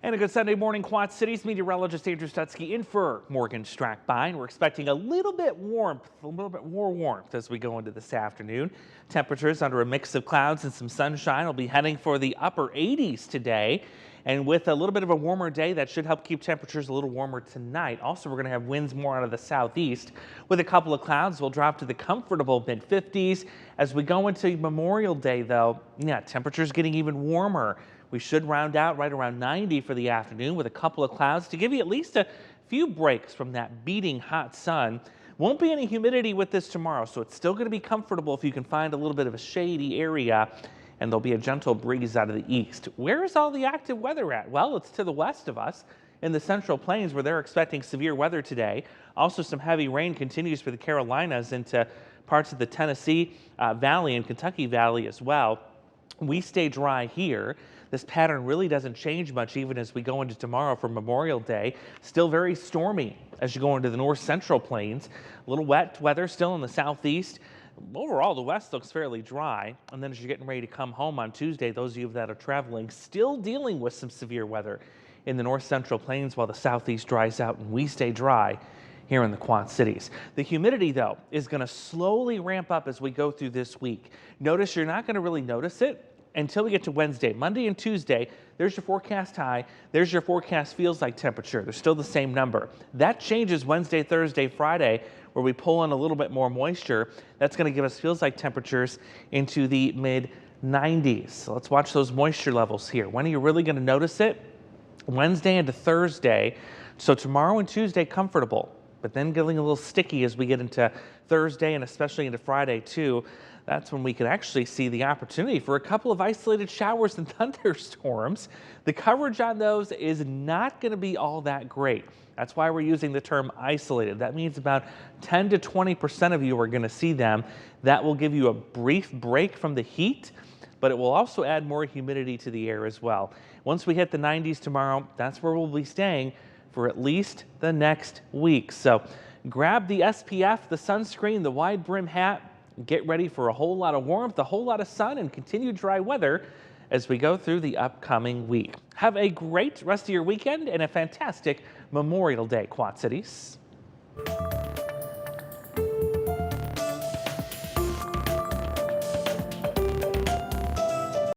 And a good Sunday morning, Quad Cities. Meteorologist Andrew Stutzky in for Morgan Strackbine. We're expecting a little bit more warmth as we go into this afternoon. Temperatures under a mix of clouds and some sunshine will be heading for the upper 80s today. And with a little bit of a warmer day, that should help keep temperatures a little warmer tonight. Also, we're going to have winds more out of the southeast. With a couple of clouds, we'll drop to the comfortable mid-50s. As we go into Memorial Day, though, temperatures getting even warmer. We should round out right around 90 for the afternoon with a couple of clouds to give you at least a few breaks from that beating hot sun. Won't be any humidity with this tomorrow, so it's still going to be comfortable if you can find a little bit of a shady area, and there'll be a gentle breeze out of the east. Where is all the active weather at? Well, it's to the west of us in the Central Plains where they're expecting severe weather today. Also, some heavy rain continues for the Carolinas into parts of the Tennessee Valley and Kentucky Valley as well. We stay dry here. This pattern really doesn't change much even as we go into tomorrow for Memorial Day. Still very stormy as you go into the north central plains. A little wet weather still in the southeast. Overall, the west looks fairly dry. And then as you're getting ready to come home on Tuesday, those of you that are traveling still dealing with some severe weather in the north central plains while the southeast dries out and we stay dry here in the Quad Cities. The humidity, though, is going to slowly ramp up as we go through this week. Notice you're not going to really notice it until we get to Wednesday. Monday and Tuesday, there's your forecast high. There's your forecast feels like temperature. They're still the same number. That changes Wednesday, Thursday, Friday, where we pull in a little bit more moisture. That's going to give us feels like temperatures into the mid 90s. So let's watch those moisture levels here. When are you really going to notice it? Wednesday into Thursday. So tomorrow and Tuesday, comfortable, but then getting a little sticky as we get into Thursday and especially into Friday too. That's when we could actually see the opportunity for a couple of isolated showers and thunderstorms. The coverage on those is not going to be all that great. That's why we're using the term isolated. That means about 10 to 20% of you are going to see them. That will give you a brief break from the heat, but it will also add more humidity to the air as well. Once we hit the 90s tomorrow, that's where we'll be staying for at least the next week. So grab the SPF, the sunscreen, the wide brim hat. Get ready for a whole lot of warmth, a whole lot of sun, and continued dry weather as we go through the upcoming week. Have a great rest of your weekend and a fantastic Memorial Day, Quad Cities.